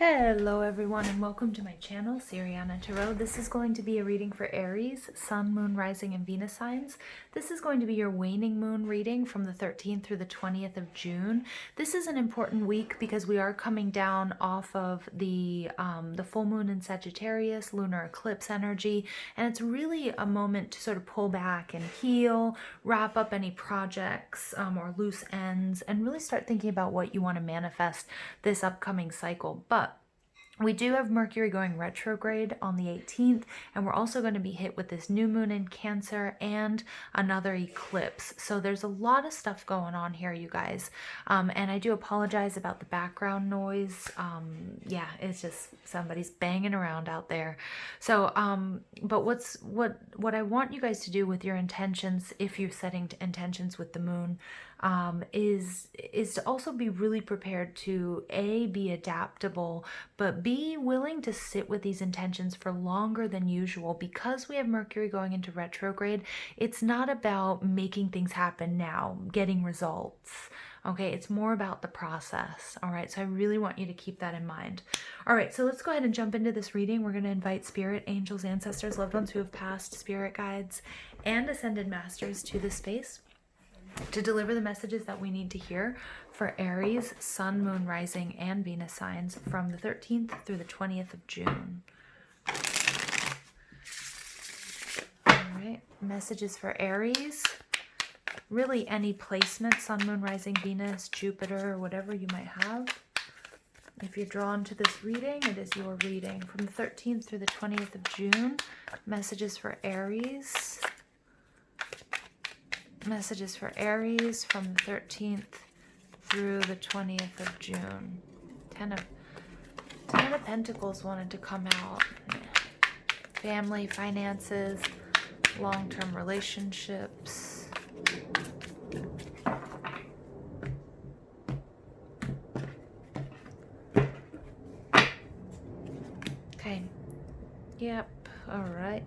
Hello everyone and welcome to my channel, Siriana Tarot. This is going to be a reading for Aries, Sun, Moon, Rising, and Venus signs. This is going to be your waning moon reading from the 13th through the 20th of June. This is an important week because we are coming down off of the full moon in Sagittarius, lunar eclipse energy, and it's really a moment to sort of pull back and heal, wrap up any projects or loose ends, and really start thinking about what you want to manifest this upcoming cycle. But we do have Mercury going retrograde on the 18th, and we're also going to be hit with this new moon in Cancer and another eclipse. So there's a lot of stuff going on here, you guys. And I do apologize about the background noise. Yeah, it's just somebody's banging around out there. So, but what I want you guys to do with your intentions, if you're setting intentions with the moon, is to also be really prepared to be adaptable, but be willing to sit with these intentions for longer than usual. Because we have Mercury going into retrograde, it's not about making things happen now, getting results. Okay, it's more about the process. All right, so I really want you to keep that in mind. All right, so let's go ahead and jump into this reading. We're going to invite spirit, angels, ancestors, loved ones who have passed, spirit guides, and ascended masters to this space to deliver the messages that we need to hear for Aries, Sun, Moon, Rising, and Venus signs from the 13th through the 20th of June. All right, messages for Aries. Really any placement, Sun, Moon, Rising, Venus, Jupiter, whatever you might have. If you're drawn to this reading, it is your reading. From the 13th through the 20th of June, messages for Aries. Messages for Aries from the 13th through the 20th of June. Ten of Pentacles wanted to come out. Family, finances, long-term relationships. Okay. Yep. All right.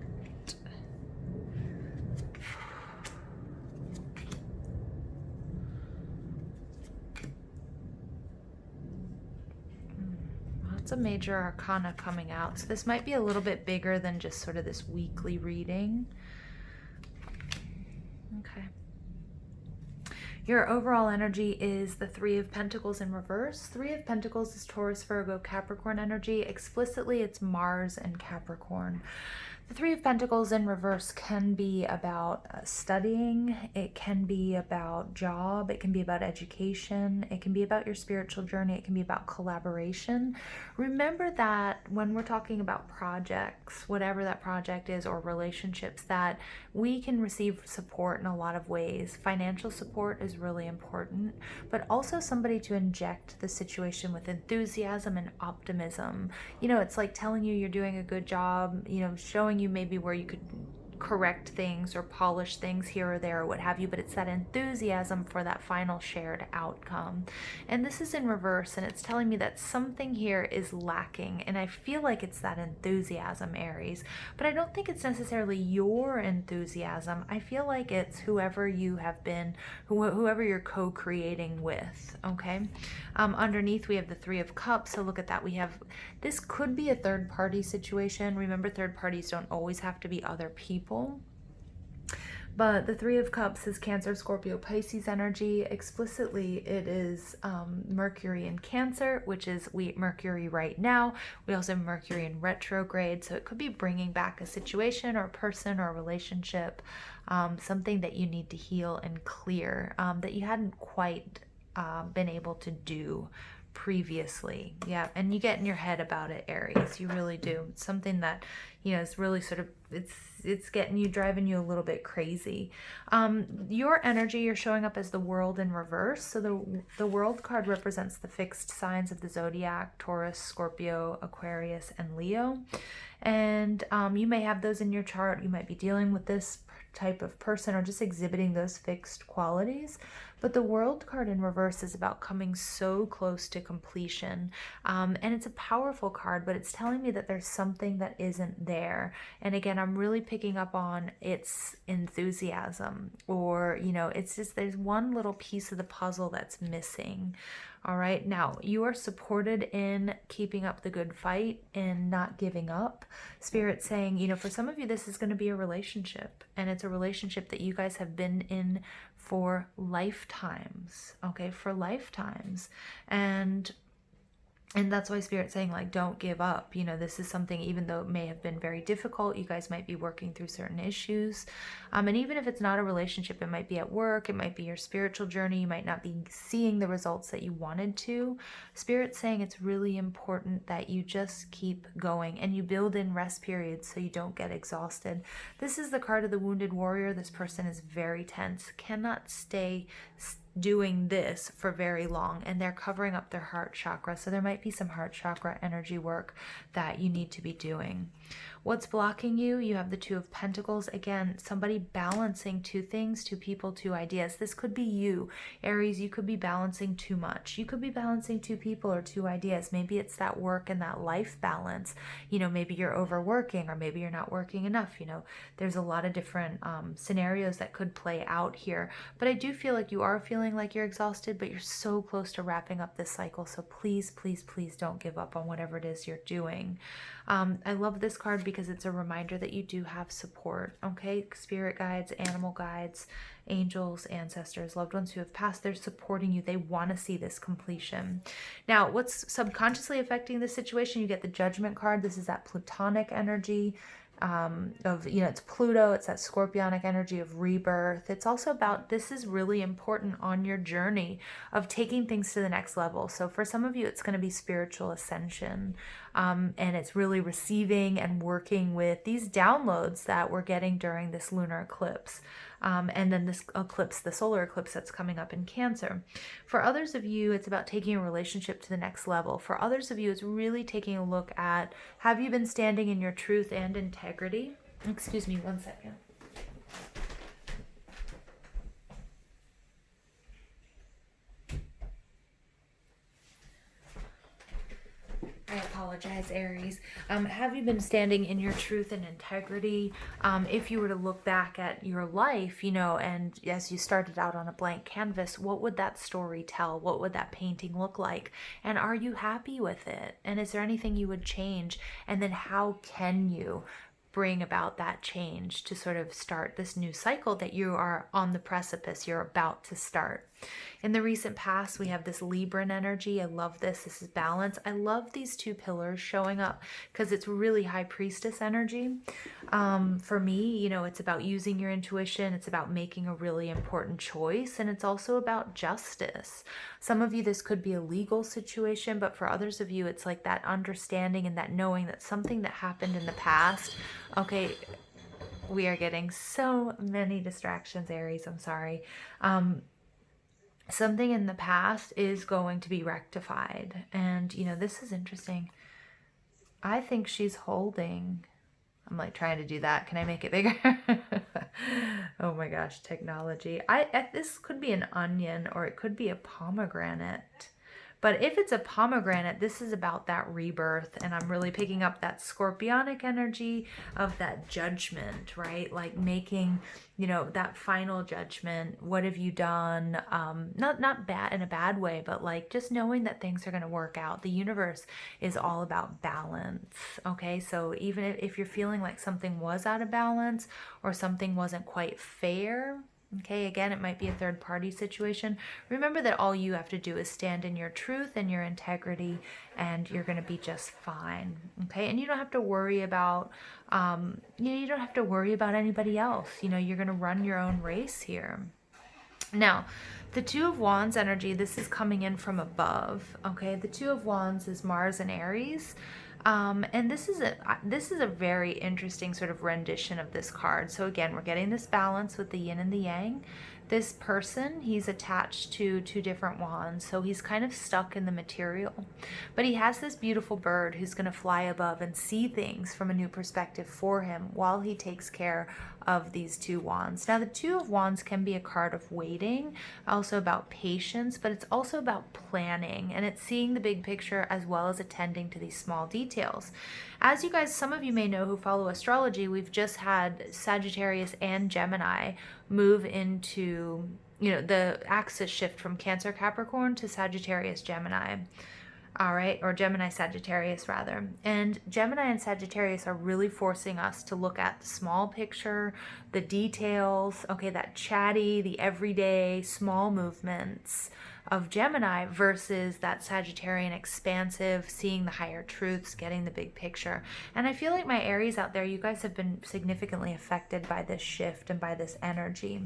Lots of major arcana coming out. So this might be a little bit bigger than just sort of this weekly reading. Okay. Your overall energy is the Three of Pentacles in reverse. Three of Pentacles is Taurus, Virgo, Capricorn energy. Explicitly, it's Mars and Capricorn. The Three of Pentacles in reverse can be about studying, it can be about job, it can be about education, it can be about your spiritual journey, it can be about collaboration. Remember that when we're talking about projects, whatever that project is, or relationships, that we can receive support in a lot of ways. Financial support is really important, but also somebody to inject the situation with enthusiasm and optimism. You know, it's like telling you you're doing a good job, you know, showing you maybe where you could correct things or polish things here or there or what have you, but it's that enthusiasm for that final shared outcome. And this is in reverse, and it's telling me that something here is lacking, and I feel like it's that enthusiasm, Aries, but I don't think it's necessarily your enthusiasm. I feel like it's whoever you have been, whoever you're co-creating with. Okay, underneath we have the Three of Cups, so look at that. We have, this could be a third party situation. Remember, third parties don't always have to be other people. But the Three of Cups is Cancer, Scorpio, Pisces energy. Explicitly, it is Mercury in Cancer, which is Mercury right now. We also have Mercury in retrograde, so it could be bringing back a situation or a person or a relationship, something that you need to heal and clear, that you hadn't quite been able to do previously. Yeah, and you get in your head about it, Aries. You really do. It's something that, you know, is really sort of, it's getting you, driving you a little bit crazy. Your energy, you're showing up as the World in reverse. So the World card represents the fixed signs of the zodiac: Taurus, Scorpio, Aquarius, and Leo. And you may have those in your chart. You might be dealing with this type of person or just exhibiting those fixed qualities. But the World card in reverse is about coming so close to completion. And it's a powerful card, but it's telling me that there's something that isn't there. And again, I'm really picking up on its enthusiasm, or, you know, it's just there's one little piece of the puzzle that's missing. All right. Now, you are supported in keeping up the good fight and not giving up. Spirit saying, you know, for some of you, this is going to be a relationship, and it's a relationship that you guys have been in for lifetimes. Okay. For lifetimes. And that's why Spirit's saying, like, don't give up. You know, this is something, even though it may have been very difficult, you guys might be working through certain issues. And even if it's not a relationship, it might be at work, it might be your spiritual journey, you might not be seeing the results that you wanted to. Spirit's saying it's really important that you just keep going and you build in rest periods so you don't get exhausted. This is the card of the wounded warrior. This person is very tense, cannot stay doing this for very long, and they're covering up their heart chakra. So there might be some heart chakra energy work that you need to be doing. What's blocking you? You have the Two of Pentacles. Again, somebody balancing two things, two people, two ideas. This could be you, Aries. You could be balancing too much. You could be balancing two people or two ideas. Maybe it's that work and that life balance. You know, maybe you're overworking, or maybe you're not working enough. You know, there's a lot of different scenarios that could play out here. But I do feel like you are feeling like you're exhausted, but you're so close to wrapping up this cycle. So please, please, please don't give up on whatever it is you're doing. I love this card because it's a reminder that you do have support, okay? Spirit guides, animal guides, angels, ancestors, loved ones who have passed, they're supporting you. They want to see this completion. Now, what's subconsciously affecting this situation? You get the Judgment card. This is that Plutonic energy of, you know, it's Pluto, it's that scorpionic energy of rebirth. It's also about, this is really important on your journey of taking things to the next level. So for some of you, it's going to be spiritual ascension. And it's really receiving and working with these downloads that we're getting during this lunar eclipse. And then this eclipse, the solar eclipse that's coming up in Cancer. For others of you, it's about taking a relationship to the next level. For others of you, it's really taking a look at, have you been standing in your truth and integrity? Excuse me, one second. I apologize, Aries. Have you been standing in your truth and integrity? If you were to look back at your life, you know, and as you started out on a blank canvas, what would that story tell? What would that painting look like? And are you happy with it? And is there anything you would change? And then how can you bring about that change to sort of start this new cycle that you are on the precipice, you're about to start? In the recent past, we have this Libran energy. I love this. This is balance. I love these two pillars showing up because it's really High Priestess energy. For me, you know, it's about using your intuition. It's about making a really important choice. And it's also about justice. Some of you, this could be a legal situation, but for others of you, it's like that understanding and that knowing that something that happened in the past, okay, we are getting so many distractions, Aries. I'm sorry. Something in the past is going to be rectified. And, you know, this is interesting. I think she's holding, I'm like trying to do that. Can I make it bigger? Oh my gosh, technology. This could be an onion or it could be a pomegranate. But if it's a pomegranate, this is about that rebirth. And I'm really picking up that scorpionic energy of that judgment, right? Like making, you know, that final judgment. What have you done? Not bad in a bad way, but like just knowing that things are going to work out. The universe is all about balance. Okay. So even if you're feeling like something was out of balance or something wasn't quite fair, okay, again, it might be a third party situation. Remember that all you have to do is stand in your truth and your integrity, and you're going to be just fine. Okay, and you don't have to worry about, you don't have to worry about anybody else. You know, you're going to run your own race here. Now, the Two of Wands energy, this is coming in from above. Okay, the Two of Wands is Mars and Aries. And this is a very interesting sort of rendition of this card. So again, we're getting this balance with the yin and the yang. This person, he's attached to two different wands, so he's kind of stuck in the material. But he has this beautiful bird who's going to fly above and see things from a new perspective for him while he takes care of these two wands. Now, the Two of Wands can be a card of waiting, also about patience, but it's also about planning, and it's seeing the big picture as well as attending to these small details. As you guys, some of you may know who follow astrology, we've just had Sagittarius and Gemini move into, the axis shift from Cancer Capricorn to Sagittarius Gemini. All right, or Gemini Sagittarius rather. And Gemini and Sagittarius are really forcing us to look at the small picture, the details, okay, that chatty, the everyday small movements of Gemini versus that Sagittarian expansive, seeing the higher truths, getting the big picture. And I feel like my Aries out there, you guys have been significantly affected by this shift and by this energy.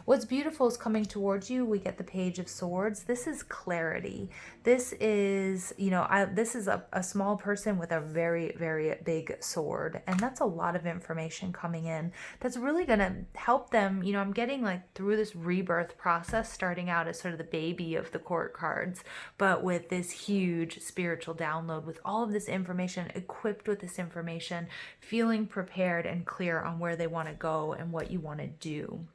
What's beautiful is coming towards you. We get the Page of Swords. This is clarity. This is, this is a small person with a very, very big sword. And that's a lot of information coming in that's really going to help them. I'm getting like through this rebirth process, starting out as sort of the baby of the court cards, but with this huge spiritual download, with all of this information, equipped with this information, feeling prepared and clear on where they want to go and what you want to do.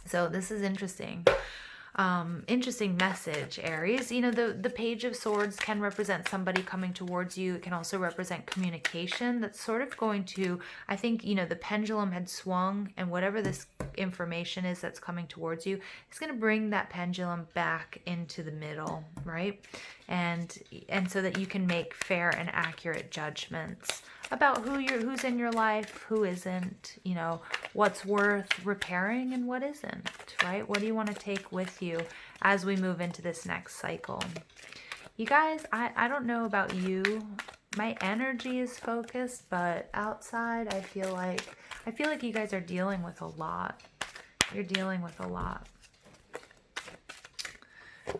So this is interesting. Interesting message, Aries. The Page of Swords can represent somebody coming towards you. It can also represent communication that's sort of going to, I think, the pendulum had swung, and whatever this information is that's coming towards you, it's going to bring that pendulum back into the middle, right? And so that you can make fair and accurate judgments about who's in your life, who isn't, what's worth repairing and what isn't, right? What do you want to take with you as we move into this next cycle? You guys, I don't know about you. My energy is focused, but outside I feel like you guys are dealing with a lot. You're dealing with a lot.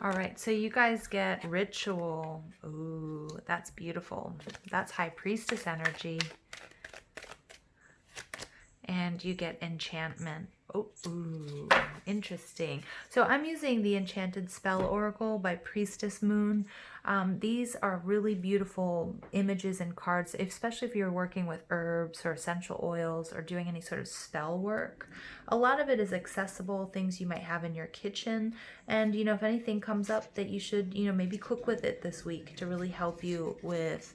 All right, so you guys get Ritual. Ooh, that's beautiful. That's High Priestess energy. And you get Enchantment. Oh, ooh, interesting. So I'm using the Enchanted Spell Oracle by Priestess Moon. These are really beautiful images and cards, especially if you're working with herbs or essential oils or doing any sort of spell work. A lot of it is accessible, things you might have in your kitchen. And, if anything comes up that you should, maybe cook with it this week to really help you with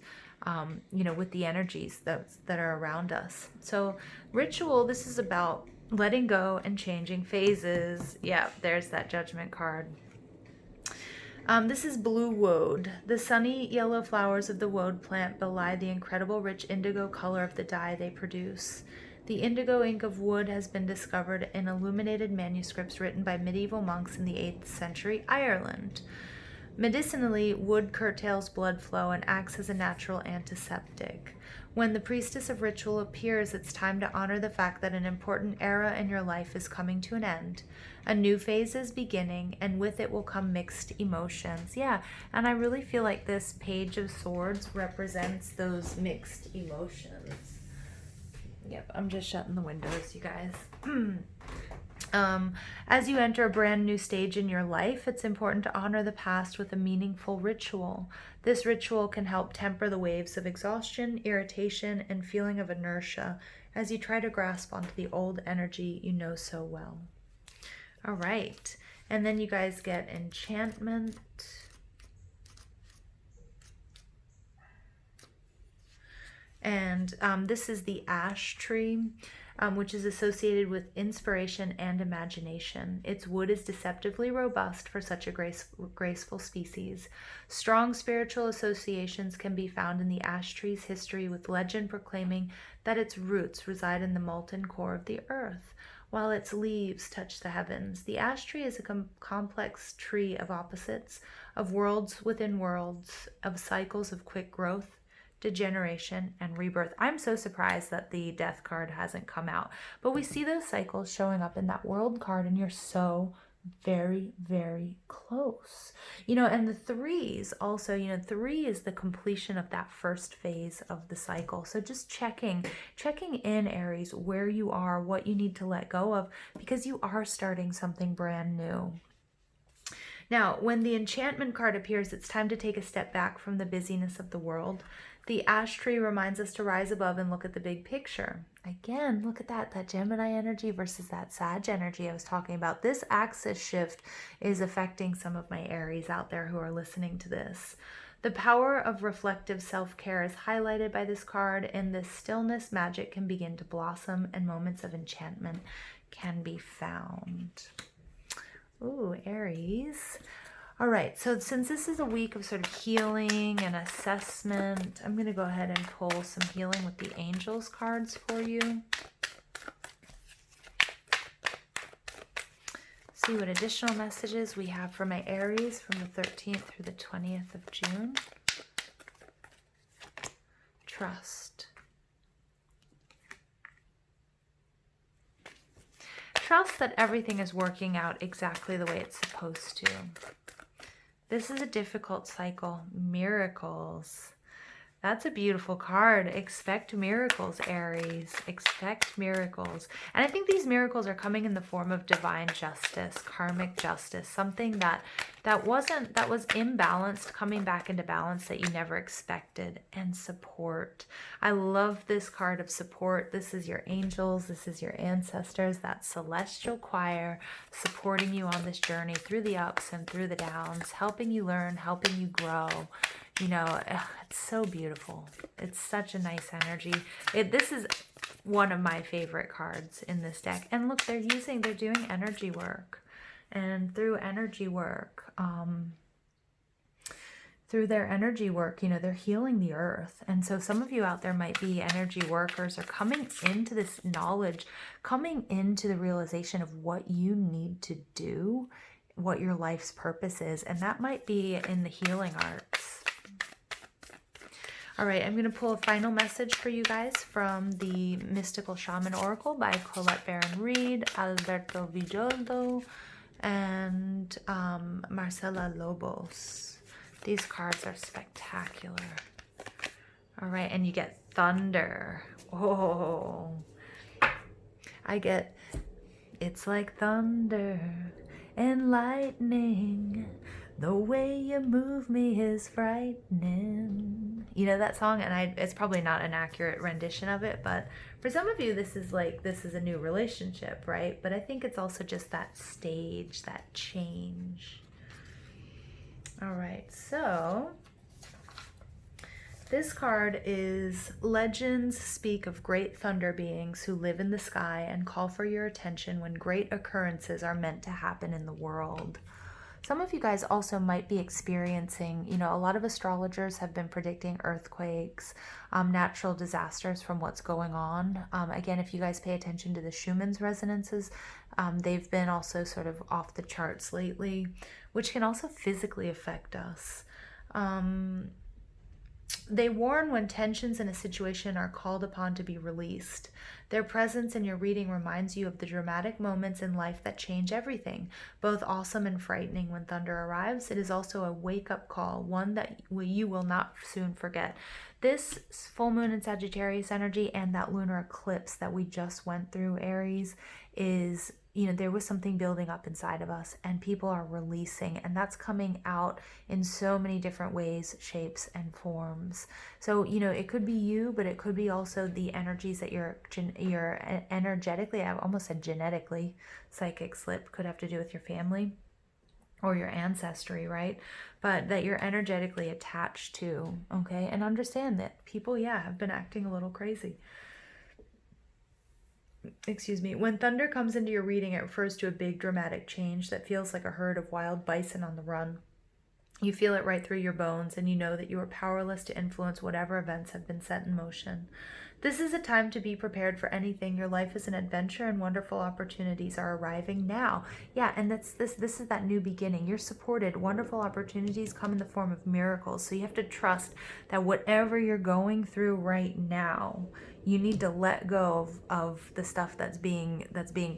with the energies that are around us. So Ritual, this is about letting go and changing phases. Yeah, there's that Judgment card. This is Blue Woad. The sunny yellow flowers of the woad plant belie the incredible rich indigo color of the dye they produce. The indigo ink of wood has been discovered in illuminated manuscripts written by medieval monks in the 8th century Ireland. Medicinally, wood curtails blood flow and acts as a natural antiseptic. When the priestess of ritual appears, it's time to honor the fact that an important era in your life is coming to an end. A new phase is beginning, and with it will come mixed emotions. Yeah, and I really feel like this Page of Swords represents those mixed emotions. Yep, I'm just shutting the windows, you guys. As you enter a brand new stage in your life, it's important to honor the past with a meaningful ritual. This ritual can help temper the waves of exhaustion, irritation, and feeling of inertia as you try to grasp onto the old energy you know so well. All right, and then you guys get Enchantment. And this is the Ash Tree. Which is associated with inspiration and imagination. Its wood is deceptively robust for such a graceful species. Strong spiritual associations can be found in the ash tree's history, with legend proclaiming that its roots reside in the molten core of the earth, while its leaves touch the heavens. The ash tree is a complex tree of opposites, of worlds within worlds, of cycles of quick growth, degeneration, and rebirth. I'm so surprised that the Death card hasn't come out, but we see those cycles showing up in that World card, and you're so very, very close. And the threes also, 3 is the completion of that first phase of the cycle. So just checking in, Aries, where you are, what you need to let go of, because you are starting something brand new. Now, when the Enchantment card appears, it's time to take a step back from the busyness of the world. The ash tree reminds us to rise above and look at the big picture. Again, look at that Gemini energy versus that Sag energy I was talking about. This axis shift is affecting some of my Aries out there who are listening to this. The power of reflective self-care is highlighted by this card. In this stillness, magic can begin to blossom and moments of enchantment can be found. Ooh, Aries. All right, so since this is a week of sort of healing and assessment, I'm going to go ahead and pull some healing with the angels cards for you. See what additional messages we have for my Aries from the 13th through the 20th of June. Trust. Trust that everything is working out exactly the way it's supposed to. This is a difficult cycle. Miracles. That's a beautiful card. Expect miracles, Aries. Expect miracles. And I think these miracles are coming in the form of divine justice, karmic justice, something that was imbalanced, coming back into balance that you never expected, and support. I love this card of support. This is your angels, this is your ancestors, that celestial choir supporting you on this journey through the ups and through the downs, helping you learn, helping you grow. You know, it's so beautiful. It's such a nice energy. This is one of my favorite cards in this deck. And look, they're doing energy work. And through energy work, through their energy work, you know, they're healing the earth. And so some of you out there might be energy workers, or coming into this knowledge, coming into the realization of what you need to do, what your life's purpose is. And that might be in the healing arts. All right, I'm going to pull a final message for you guys from the Mystical Shaman Oracle by Colette Baron Reed, Alberto Villoldo, and Marcela Lobos. These cards are spectacular. All right, and you get thunder. Oh, I get, it's like thunder and lightning. The way you move me is frightening. You know that song? And it's probably not an accurate rendition of it, but for some of you, this is a new relationship, right? But I think it's also just that stage, that change. All right, so this card is: legends speak of great thunder beings who live in the sky and call for your attention when great occurrences are meant to happen in the world. Some of you guys also might be experiencing, you know, a lot of astrologers have been predicting earthquakes, natural disasters from what's going on. Again, if you guys pay attention to the Schumann's resonances, they've been also sort of off the charts lately, which can also physically affect us. They warn when tensions in a situation are called upon to be released. Their presence in your reading reminds you of the dramatic moments in life that change everything, both awesome and frightening. When thunder arrives, it is also a wake-up call, one that you will not soon forget. This full moon in Sagittarius energy and that lunar eclipse that we just went through, Aries, is, you know, there was something building up inside of us, and people are releasing, and that's coming out in so many different ways, shapes, and forms. So, you know, it could be you, but it could be also the energies that you're energetically, I almost said genetically, psychic slip, could have to do with your family or your ancestry, right? But that you're energetically attached to, okay? And understand that people, yeah, have been acting a little crazy. Excuse me. When thunder comes into your reading, it refers to a big dramatic change that feels like a herd of wild bison on the run. You feel it right through your bones, and you know that you are powerless to influence whatever events have been set in motion. This is a time to be prepared for anything. Your life is an adventure, and wonderful opportunities are arriving now. Yeah, and this is that new beginning. You're supported. Wonderful opportunities come in the form of miracles. So you have to trust that whatever you're going through right now, you need to let go of the stuff that's being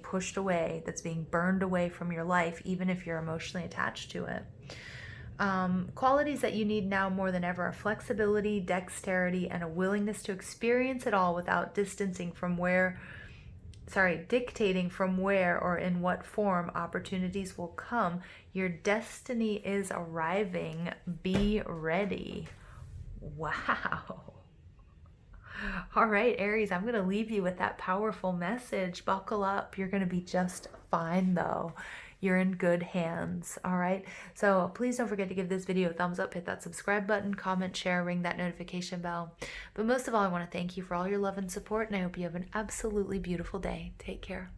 pushed away, that's being burned away from your life, even if you're emotionally attached to it. Qualities that you need now more than ever are flexibility, dexterity, and a willingness to experience it all without dictating from where or in what form opportunities will come. Your destiny is arriving. Be ready. Wow. All right, Aries, I'm going to leave you with that powerful message. Buckle up. You're going to be just fine, though. You're in good hands, all right? So please don't forget to give this video a thumbs up, hit that subscribe button, comment, share, ring that notification bell. But most of all, I want to thank you for all your love and support, and I hope you have an absolutely beautiful day. Take care.